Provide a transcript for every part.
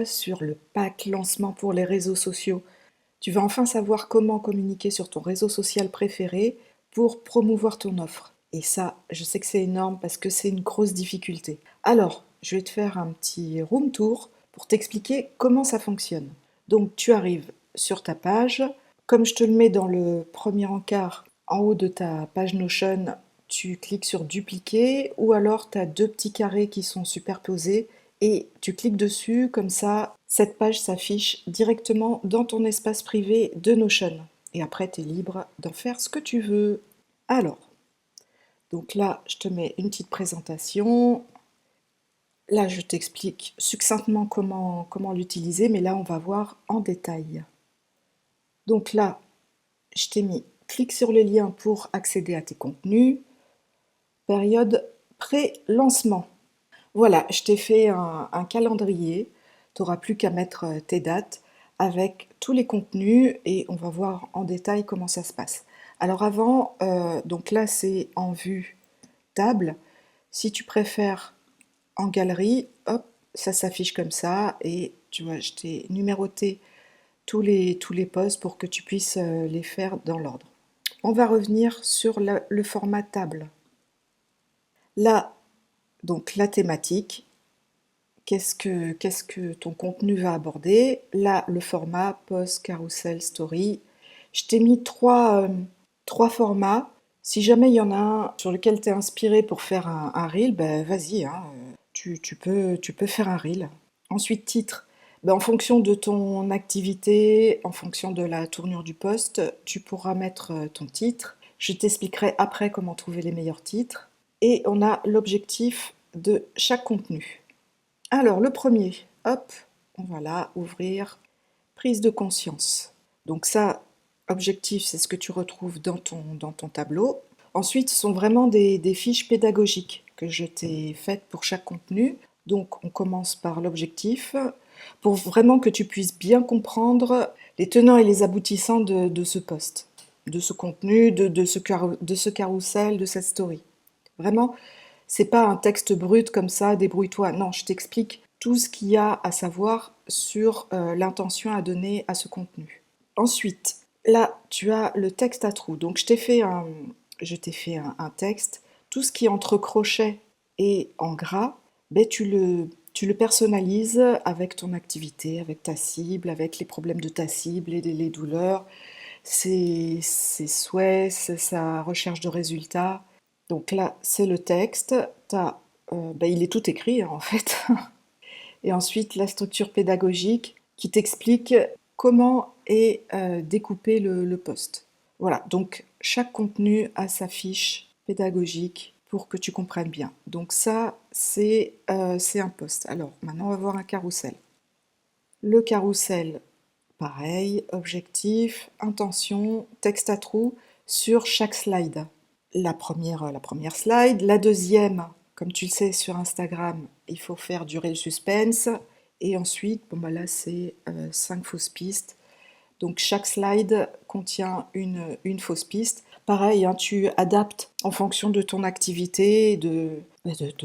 sur le pack lancement pour les réseaux sociaux. Tu vas enfin savoir comment communiquer sur ton réseau social préféré pour promouvoir ton offre. Et ça, je sais que c'est énorme parce que c'est une grosse difficulté. Alors, je vais te faire un petit room tour pour t'expliquer comment ça fonctionne. Donc, tu arrives sur ta page. Comme je te le mets dans le premier encart en haut de ta page Notion, tu cliques sur dupliquer ou alors tu as deux petits carrés qui sont superposés et tu cliques dessus, comme ça, cette page s'affiche directement dans ton espace privé de Notion. Et après, tu es libre d'en faire ce que tu veux. Alors, donc là, je te mets une petite présentation. Là, je t'explique succinctement comment l'utiliser, mais là, on va voir en détail. Donc là, je t'ai mis clique sur le lien pour accéder à tes contenus. Période pré-lancement. Voilà, je t'ai fait un calendrier. Tu n'auras plus qu'à mettre tes dates avec tous les contenus et on va voir en détail comment ça se passe. Alors avant, donc là c'est en vue table. Si tu préfères en galerie, hop, ça s'affiche comme ça et tu vois, je t'ai numéroté tous les posts pour que tu puisses les faire dans l'ordre. On va revenir sur le format table. Là, donc la thématique, qu'est-ce que ton contenu va aborder. Là, le format, post, carousel, story. Je t'ai mis trois formats. Si jamais il y en a un sur lequel tu es inspiré pour faire un reel, ben vas-y, hein, tu peux faire un reel. Ensuite, titre. Ben, en fonction de ton activité, en fonction de la tournure du post, tu pourras mettre ton titre. Je t'expliquerai après comment trouver les meilleurs titres. Et on a l'objectif de chaque contenu. Alors, le premier, hop, voilà, ouvrir, prise de conscience. Donc ça, objectif, c'est ce que tu retrouves dans ton tableau. Ensuite, ce sont vraiment des fiches pédagogiques que je t'ai faites pour chaque contenu. Donc, on commence par l'objectif, pour vraiment que tu puisses bien comprendre les tenants et les aboutissants de ce post, de ce contenu, de ce carrousel, de cette story. Vraiment, c'est pas un texte brut comme ça, débrouille-toi. Non, je t'explique tout ce qu'il y a à savoir sur l'intention à donner à ce contenu. Ensuite, là, tu as le texte à trous. Donc, je t'ai fait un texte. Tout ce qui est entre crochets et en gras, ben, tu le personnalises avec ton activité, avec ta cible, avec les problèmes de ta cible, les douleurs, ses souhaits, sa recherche de résultats. Donc là, c'est le texte. Il est tout écrit, hein, en fait. Et ensuite, la structure pédagogique qui t'explique comment est découpé le post. Voilà, donc chaque contenu a sa fiche pédagogique pour que tu comprennes bien. Donc ça, c'est un post. Alors, maintenant, on va voir un carrousel. Le carrousel, pareil, objectif, intention, texte à trous sur chaque slide. La première slide. La deuxième, comme tu le sais sur Instagram, il faut faire durer le suspense. Et ensuite, bon bah là c'est 5 fausses pistes. Donc chaque slide contient une fausse piste. Pareil, hein, tu adaptes en fonction de ton activité, de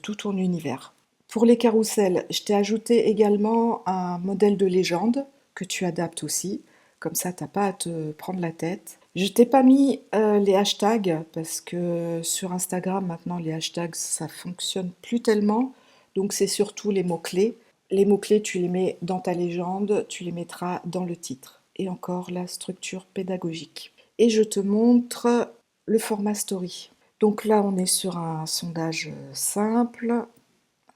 tout ton univers. Pour les carousels, je t'ai ajouté également un modèle de légende que tu adaptes aussi. Comme ça, t'as pas à te prendre la tête. Je t'ai pas mis les hashtags parce que sur Instagram maintenant les hashtags ça fonctionne plus tellement. Donc c'est surtout les mots-clés. Les mots-clés tu les mets dans ta légende, tu les mettras dans le titre. Et encore la structure pédagogique. Et je te montre le format story. Donc là on est sur un sondage simple,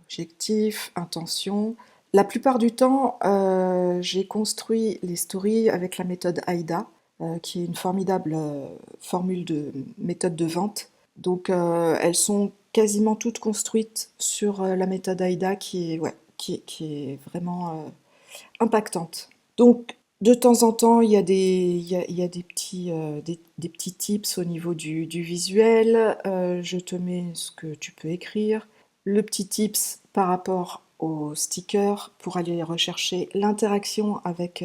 objectif, intention. La plupart du temps, j'ai construit les stories avec la méthode AIDA, qui est une formidable formule de méthode de vente. Donc, elles sont quasiment toutes construites sur la méthode AIDA qui est, ouais, qui est vraiment impactante. Donc, de temps en temps, il y a des petits tips au niveau du visuel. Je te mets ce que tu peux écrire. Le petit tips par rapport aux stickers pour aller rechercher l'interaction avec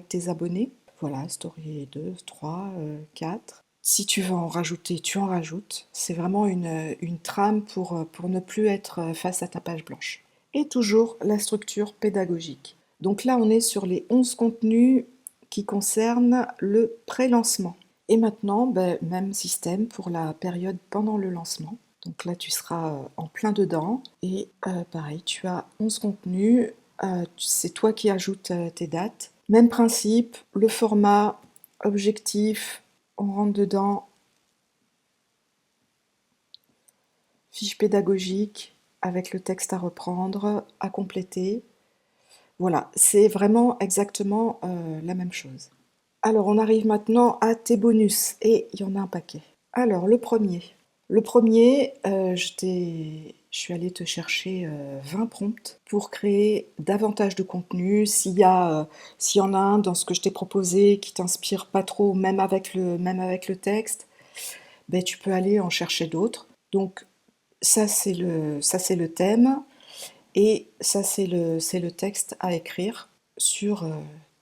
tes abonnés. Voilà, story 2, 3, 4. Si tu veux en rajouter, tu en rajoutes. C'est vraiment une trame pour ne plus être face à ta page blanche. Et toujours la structure pédagogique. Donc là, on est sur les 11 contenus qui concernent le pré-lancement. Et maintenant, même système pour la période pendant le lancement. Donc là, tu seras en plein dedans. Et pareil, tu as 11 contenus. C'est toi qui ajoutes tes dates. Même principe, le format, objectif, on rentre dedans. Fiche pédagogique avec le texte à reprendre, à compléter. Voilà, c'est vraiment exactement la même chose. Alors, on arrive maintenant à tes bonus, et il y en a un paquet. Alors, le premier. Le premier, je suis allée te chercher 20 prompts pour créer davantage de contenu. S'il y en a un dans ce que je t'ai proposé qui t'inspire pas trop, même avec le texte, ben, tu peux aller en chercher d'autres. Donc, ça, c'est le thème. Et ça, c'est le texte à écrire sur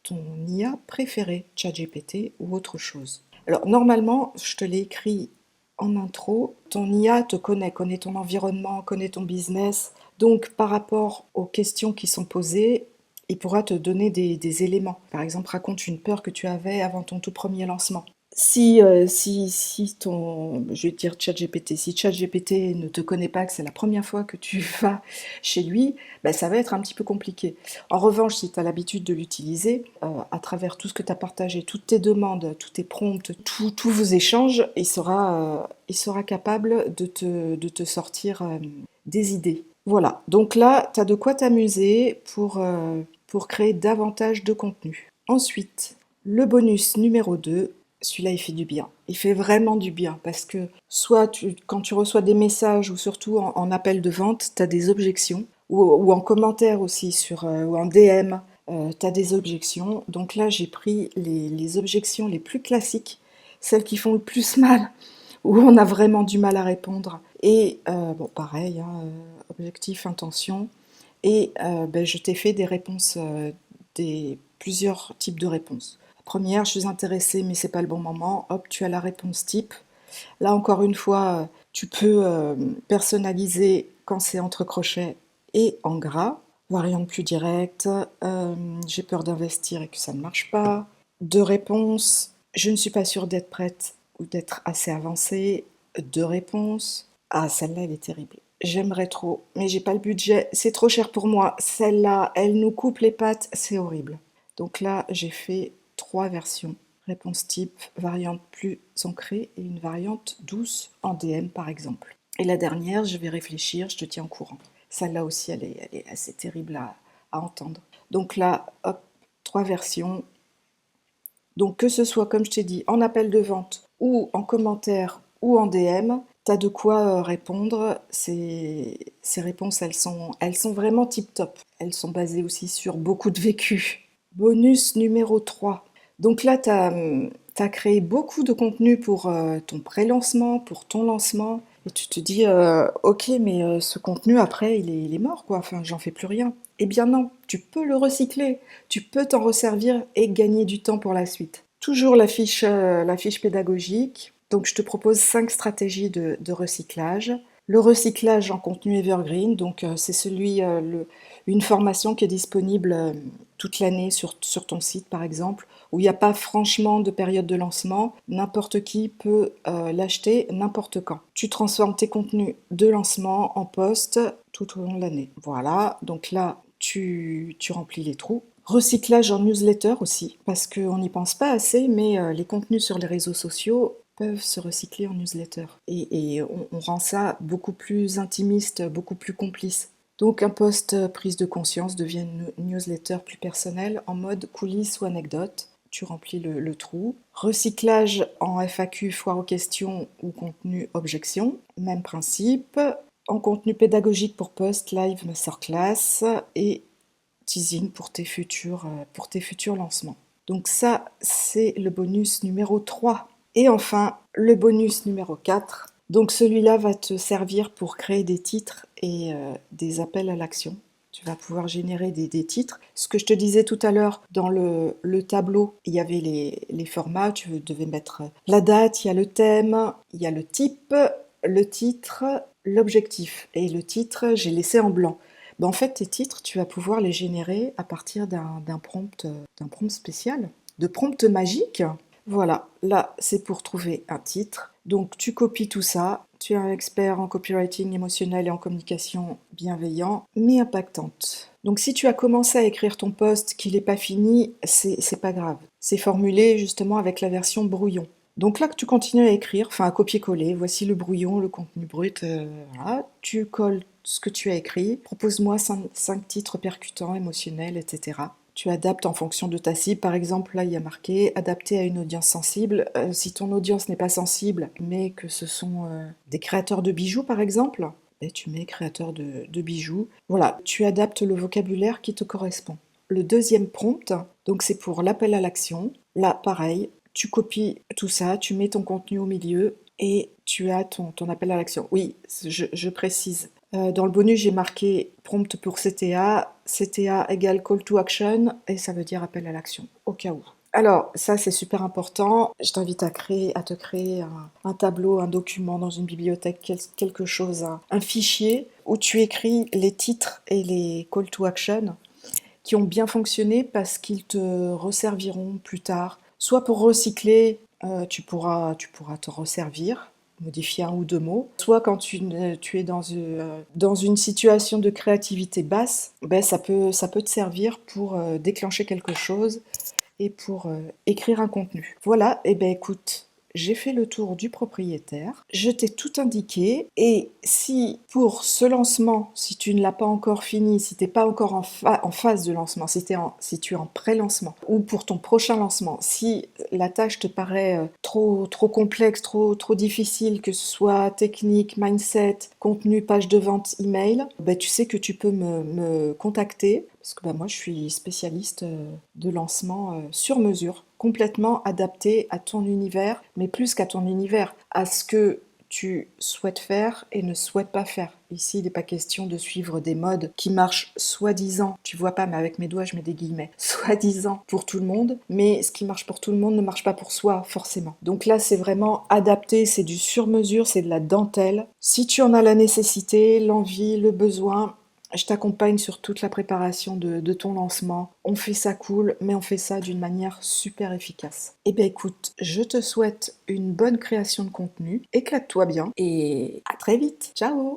ton IA préféré, ChatGPT ou autre chose. Alors, normalement, je te l'ai écrit en intro. Ton IA te connaît ton environnement, connaît ton business. Donc, par rapport aux questions qui sont posées, il pourra te donner des éléments. Par exemple, raconte une peur que tu avais avant ton tout premier lancement. Si je vais te dire ChatGPT, si ChatGPT ne te connaît pas, que c'est la première fois que tu vas chez lui, ben, ça va être un petit peu compliqué. En revanche, si tu as l'habitude de l'utiliser, à travers tout ce que tu as partagé, toutes tes demandes, tous tes prompts, tous vos échanges, il sera capable de te sortir des idées. Voilà, donc là, tu as de quoi t'amuser pour créer davantage de contenu. Ensuite, le bonus numéro 2. Celui-là, il fait du bien. Il fait vraiment du bien parce que quand tu reçois des messages ou surtout en appel de vente, tu as des objections ou en commentaire aussi ou en DM, tu as des objections. Donc là, j'ai pris les objections les plus classiques, celles qui font le plus mal, où on a vraiment du mal à répondre. Et bon, pareil, hein, objectif, intention. Et je t'ai fait des réponses, plusieurs types de réponses. Première, je suis intéressée, mais c'est pas le bon moment. Hop, tu as la réponse type. Là, encore une fois, tu peux personnaliser quand c'est entre crochets et en gras. Variante plus directe. J'ai peur d'investir et que ça ne marche pas. Deux réponses. Je ne suis pas sûre d'être prête ou d'être assez avancée. Deux réponses. Ah, celle-là, elle est terrible. J'aimerais trop, mais j'ai pas le budget. C'est trop cher pour moi. Celle-là, elle nous coupe les pattes. C'est horrible. Donc là, j'ai fait 3 versions. Réponse type, variante plus ancrée et une variante douce en DM par exemple. Et la dernière, je vais réfléchir, je te tiens au courant. Celle-là aussi, elle est assez terrible à entendre. Donc là, hop, 3 versions. Donc que ce soit, comme je t'ai dit, en appel de vente ou en commentaire ou en DM, tu as de quoi répondre. Ces réponses, elles sont vraiment tip-top. Elles sont basées aussi sur beaucoup de vécu. Bonus numéro 3. Donc là, tu as créé beaucoup de contenu pour ton pré-lancement, pour ton lancement. Et tu te dis, ok, mais ce contenu, après, il est mort, quoi. Enfin, j'en fais plus rien. Eh bien non, tu peux le recycler. Tu peux t'en resservir et gagner du temps pour la suite. Toujours la fiche pédagogique. Donc, je te propose 5 stratégies de recyclage. Le recyclage en contenu evergreen, donc c'est une formation qui est disponible toute l'année sur ton site par exemple, où il n'y a pas franchement de période de lancement, n'importe qui peut l'acheter n'importe quand. Tu transformes tes contenus de lancement en post tout au long de l'année. Voilà, donc là tu remplis les trous. Recyclage en newsletter aussi, parce qu'on n'y pense pas assez, mais les contenus sur les réseaux sociaux peuvent se recycler en newsletter. Et on rend ça beaucoup plus intimiste, beaucoup plus complice. Donc un post prise de conscience devient une newsletter plus personnelle en mode coulisses ou anecdotes. Tu remplis le trou. Recyclage en FAQ, foire aux questions ou contenu objection. Même principe. En contenu pédagogique pour post, live, masterclass et teasing pour tes futurs lancements. Donc ça, c'est le bonus numéro 3. Et enfin, le bonus numéro 4. Donc celui-là va te servir pour créer des titres et des appels à l'action. Tu vas pouvoir générer des titres. Ce que je te disais tout à l'heure, dans le tableau, il y avait les formats. Tu devais mettre la date, il y a le thème, il y a le type, le titre, l'objectif. Et le titre, j'ai laissé en blanc. Ben, en fait, tes titres, tu vas pouvoir les générer à partir d'un prompt spécial, de prompt magique. Voilà, là, c'est pour trouver un titre. Donc, tu copies tout ça. Tu es un expert en copywriting émotionnel et en communication bienveillant, mais impactante. Donc, si tu as commencé à écrire ton post, qu'il n'est pas fini, c'est pas grave. C'est formulé justement avec la version brouillon. Donc là que tu continues à écrire, enfin à copier-coller, voici le brouillon, le contenu brut, voilà. Tu colles ce que tu as écrit, propose-moi 5 titres percutants, émotionnels, etc. Tu adaptes en fonction de ta cible. Par exemple, là, il y a marqué adapté à une audience sensible. Si ton audience n'est pas sensible, mais que ce sont des créateurs de bijoux, par exemple, ben, tu mets créateur de bijoux. Voilà, tu adaptes le vocabulaire qui te correspond. Le deuxième prompt, donc c'est pour l'appel à l'action. Là, pareil, tu copies tout ça, tu mets ton contenu au milieu et tu as ton appel à l'action. Oui, je précise. Dans le bonus, j'ai marqué prompt pour CTA. CTA égale call to action et ça veut dire appel à l'action, au cas où. Alors, ça c'est super important. Je t'invite à te créer un tableau, un document dans une bibliothèque, quelque chose, un fichier où tu écris les titres et les call to action qui ont bien fonctionné parce qu'ils te resserviront plus tard. Soit pour recycler, tu pourras te resservir, modifier un ou deux mots. Soit quand tu es dans une situation de créativité basse, ben ça peut te servir pour déclencher quelque chose et pour écrire un contenu. Voilà, et ben écoute, j'ai fait le tour du propriétaire, je t'ai tout indiqué et si pour ce lancement, si tu ne l'as pas encore fini, si tu n'es pas encore en phase de lancement, si tu es en pré-lancement ou pour ton prochain lancement, si la tâche te paraît trop complexe, trop difficile, que ce soit technique, mindset, contenu, page de vente, email, ben tu sais que tu peux me contacter parce que ben moi je suis spécialiste de lancement sur mesure, complètement adapté à ton univers, mais plus qu'à ton univers, à ce que tu souhaites faire et ne souhaites pas faire. Ici, il n'est pas question de suivre des modes qui marchent soi-disant, tu vois pas, mais avec mes doigts, je mets des guillemets, soi-disant pour tout le monde, mais ce qui marche pour tout le monde ne marche pas pour soi, forcément. Donc là, c'est vraiment adapté, c'est du sur-mesure, c'est de la dentelle. Si tu en as la nécessité, l'envie, le besoin, je t'accompagne sur toute la préparation de ton lancement. On fait ça cool, mais on fait ça d'une manière super efficace. Eh bien écoute, je te souhaite une bonne création de contenu, éclate-toi bien et à très vite. Ciao!